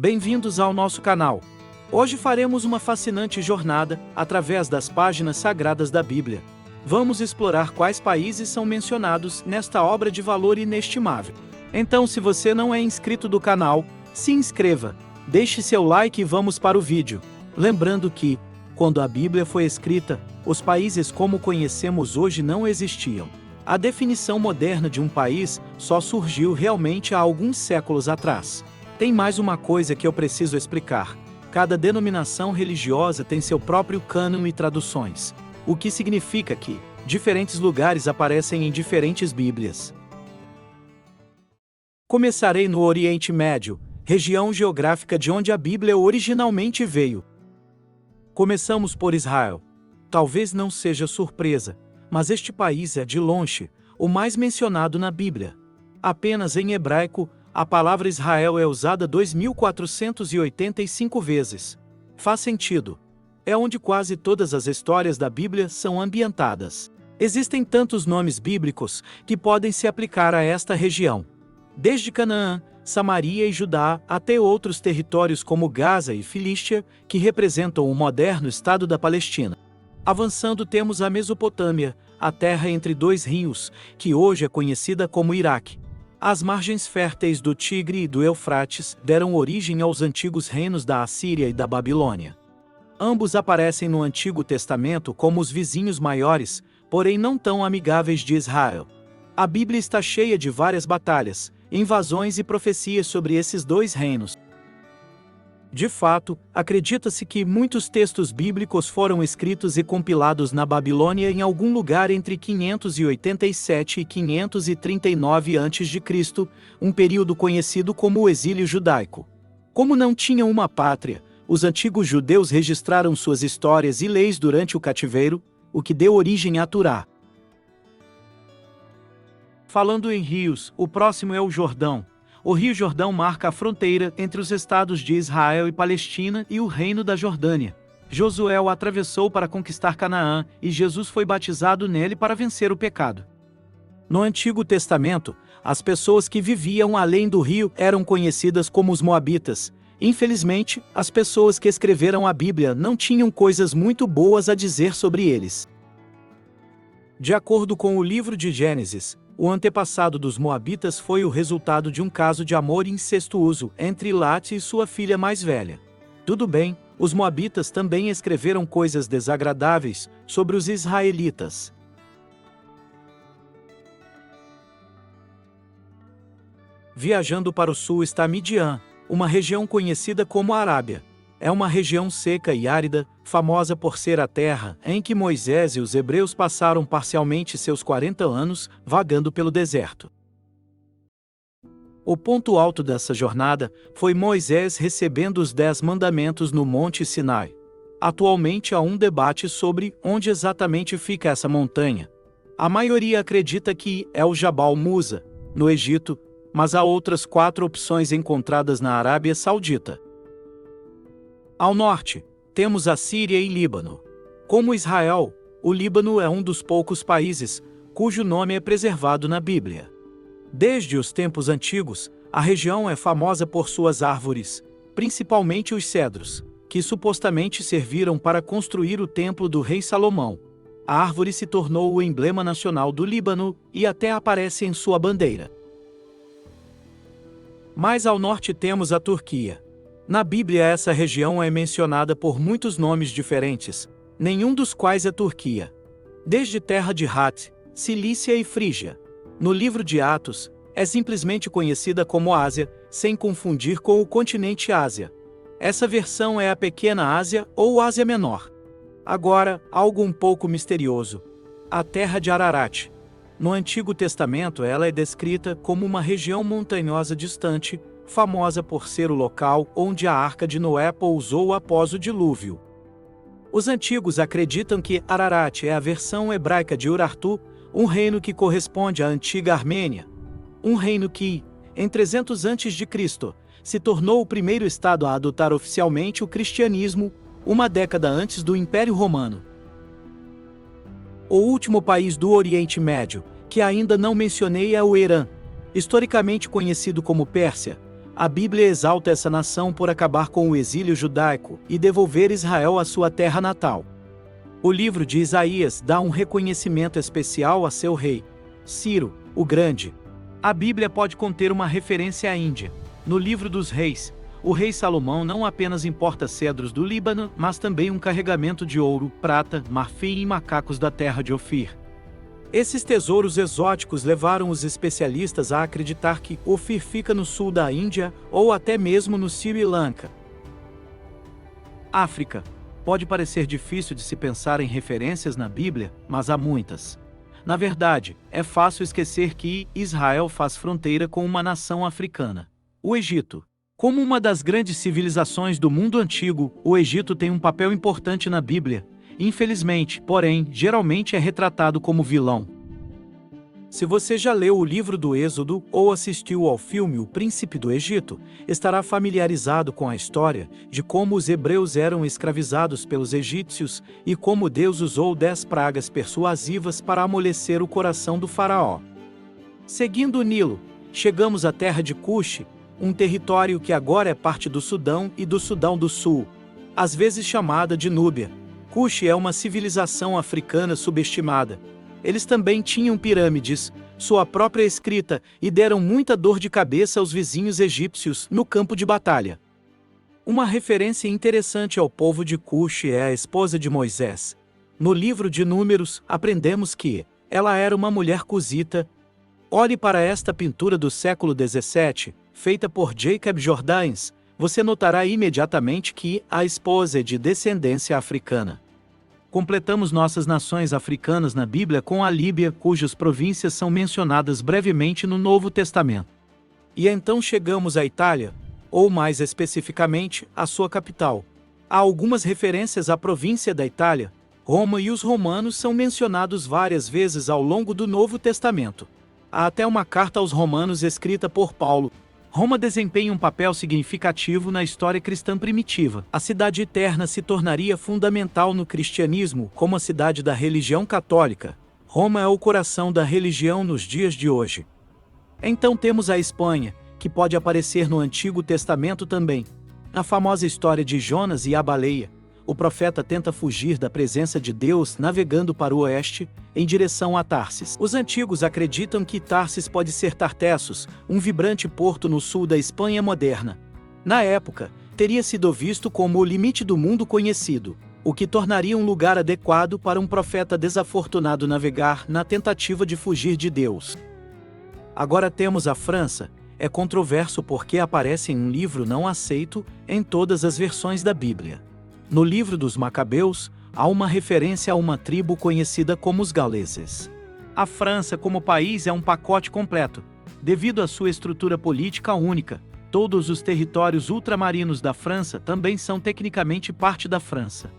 Bem-vindos ao nosso canal. Hoje faremos uma fascinante jornada através das páginas sagradas da Bíblia. Vamos explorar quais países são mencionados nesta obra de valor inestimável. Então, se você não é inscrito do canal, se inscreva, deixe seu like e vamos para o vídeo. Lembrando que, quando a Bíblia foi escrita, os países como conhecemos hoje não existiam. A definição moderna de um país só surgiu realmente há alguns séculos atrás. Tem mais uma coisa que eu preciso explicar. Cada denominação religiosa tem seu próprio cânon e traduções, o que significa que diferentes lugares aparecem em diferentes Bíblias. Começarei no Oriente Médio, região geográfica de onde a Bíblia originalmente veio. Começamos por Israel. Talvez não seja surpresa, mas este país é, de longe, o mais mencionado na Bíblia. Apenas em hebraico, a palavra Israel é usada 2.485 vezes. Faz sentido. É onde quase todas as histórias da Bíblia são ambientadas. Existem tantos nomes bíblicos que podem se aplicar a esta região. Desde Canaã, Samaria e Judá, até outros territórios como Gaza e Filístia, que representam o moderno estado da Palestina. Avançando, temos a Mesopotâmia, a terra entre dois rios, que hoje é conhecida como Iraque. As margens férteis do Tigre e do Eufrates deram origem aos antigos reinos da Assíria e da Babilônia. Ambos aparecem no Antigo Testamento como os vizinhos maiores, porém não tão amigáveis de Israel. A Bíblia está cheia de várias batalhas, invasões e profecias sobre esses dois reinos. De fato, acredita-se que muitos textos bíblicos foram escritos e compilados na Babilônia em algum lugar entre 587 e 539 a.C., um período conhecido como o exílio judaico. Como não tinham uma pátria, os antigos judeus registraram suas histórias e leis durante o cativeiro, o que deu origem à Torá. Falando em rios, o próximo é o Jordão. O Rio Jordão marca a fronteira entre os estados de Israel e Palestina e o Reino da Jordânia. Josué o atravessou para conquistar Canaã e Jesus foi batizado nele para vencer o pecado. No Antigo Testamento, as pessoas que viviam além do rio eram conhecidas como os Moabitas. Infelizmente, as pessoas que escreveram a Bíblia não tinham coisas muito boas a dizer sobre eles. De acordo com o livro de Gênesis, o antepassado dos Moabitas foi o resultado de um caso de amor incestuoso entre Late e sua filha mais velha. Tudo bem, os Moabitas também escreveram coisas desagradáveis sobre os israelitas. Viajando para o sul está Midian, uma região conhecida como Arábia. É uma região seca e árida, famosa por ser a terra em que Moisés e os hebreus passaram parcialmente seus 40 anos vagando pelo deserto. O ponto alto dessa jornada foi Moisés recebendo os 10 mandamentos no Monte Sinai. Atualmente há um debate sobre onde exatamente fica essa montanha. A maioria acredita que é o Jabal Musa, no Egito, mas há outras 4 opções encontradas na Arábia Saudita. Ao norte, temos a Síria e Líbano. Como Israel, o Líbano é um dos poucos países cujo nome é preservado na Bíblia. Desde os tempos antigos, a região é famosa por suas árvores, principalmente os cedros, que supostamente serviram para construir o templo do rei Salomão. A árvore se tornou o emblema nacional do Líbano e até aparece em sua bandeira. Mais ao norte temos a Turquia. Na Bíblia essa região é mencionada por muitos nomes diferentes, nenhum dos quais é Turquia. Desde terra de Hat, Cilícia e Frígia. No livro de Atos, é simplesmente conhecida como Ásia, sem confundir com o continente Ásia. Essa versão é a Pequena Ásia ou Ásia Menor. Agora, algo um pouco misterioso. A terra de Ararat. No Antigo Testamento ela é descrita como uma região montanhosa distante, famosa por ser o local onde a Arca de Noé pousou após o dilúvio. Os antigos acreditam que Ararat é a versão hebraica de Urartu, um reino que corresponde à antiga Armênia. Um reino que, em 300 a.C., se tornou o primeiro estado a adotar oficialmente o cristianismo, uma década antes do Império Romano. O último país do Oriente Médio, que ainda não mencionei, é o Irã. Historicamente conhecido como Pérsia, A Bíblia exalta essa nação por acabar com o exílio judaico e devolver Israel à sua terra natal. O livro de Isaías dá um reconhecimento especial a seu rei, Ciro, o Grande. A Bíblia pode conter uma referência à Índia. No livro dos reis, o rei Salomão não apenas importa cedros do Líbano, mas também um carregamento de ouro, prata, marfim e macacos da terra de Ofir. Esses tesouros exóticos levaram os especialistas a acreditar que Ofir fica no sul da Índia ou até mesmo no Sri Lanka. África. Pode parecer difícil de se pensar em referências na Bíblia, mas há muitas. Na verdade, é fácil esquecer que Israel faz fronteira com uma nação africana, o Egito. Como uma das grandes civilizações do mundo antigo, o Egito tem um papel importante na Bíblia. Infelizmente, porém, geralmente é retratado como vilão. Se você já leu o livro do Êxodo ou assistiu ao filme O Príncipe do Egito, estará familiarizado com a história de como os hebreus eram escravizados pelos egípcios e como Deus usou 10 pragas persuasivas para amolecer o coração do faraó. Seguindo o Nilo, chegamos à terra de Cuxi, um território que agora é parte do Sudão e do Sudão do Sul, às vezes chamada de Núbia. Cuxi é uma civilização africana subestimada. Eles também tinham pirâmides, sua própria escrita e deram muita dor de cabeça aos vizinhos egípcios no campo de batalha. Uma referência interessante ao povo de Cuxi é a esposa de Moisés. No livro de Números, aprendemos que ela era uma mulher cusita. Olhe para esta pintura do século XVII, feita por Jacob Jordaens. Você notará imediatamente que a esposa é de descendência africana. Completamos nossas nações africanas na Bíblia com a Líbia, cujas províncias são mencionadas brevemente no Novo Testamento. E então chegamos à Itália, ou mais especificamente, à sua capital. Há algumas referências à província da Itália. Roma e os romanos são mencionados várias vezes ao longo do Novo Testamento. Há até uma carta aos romanos escrita por Paulo. Roma desempenha um papel significativo na história cristã primitiva. A cidade eterna se tornaria fundamental no cristianismo como a cidade da religião católica. Roma é o coração da religião nos dias de hoje. Então temos a Espanha, que pode aparecer no Antigo Testamento também. A famosa história de Jonas e a baleia. O profeta tenta fugir da presença de Deus navegando para o oeste, em direção a Tarsis. Os antigos acreditam que Tarsis pode ser Tartessos, um vibrante porto no sul da Espanha moderna. Na época, teria sido visto como o limite do mundo conhecido, o que tornaria um lugar adequado para um profeta desafortunado navegar na tentativa de fugir de Deus. Agora temos a França. É controverso porque aparece em um livro não aceito em todas as versões da Bíblia. No livro dos Macabeus, há uma referência a uma tribo conhecida como os gauleses. A França como país é um pacote completo. Devido à sua estrutura política única, todos os territórios ultramarinos da França também são tecnicamente parte da França.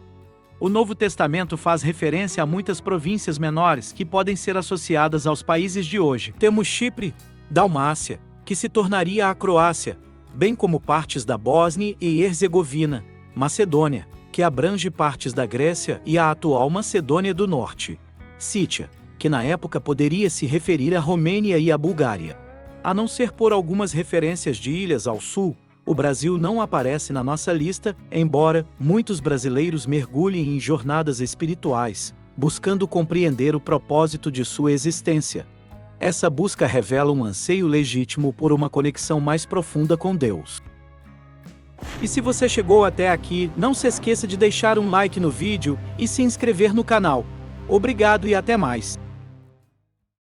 O Novo Testamento faz referência a muitas províncias menores que podem ser associadas aos países de hoje. Temos Chipre, Dalmácia, que se tornaria a Croácia, bem como partes da Bósnia e Herzegovina, Macedônia, que abrange partes da Grécia e a atual Macedônia do Norte. Sítia, que na época poderia se referir à Romênia e à Bulgária. A não ser por algumas referências de ilhas ao sul, o Brasil não aparece na nossa lista, embora muitos brasileiros mergulhem em jornadas espirituais, buscando compreender o propósito de sua existência. Essa busca revela um anseio legítimo por uma conexão mais profunda com Deus. E se você chegou até aqui, não se esqueça de deixar um like no vídeo e se inscrever no canal. Obrigado e até mais!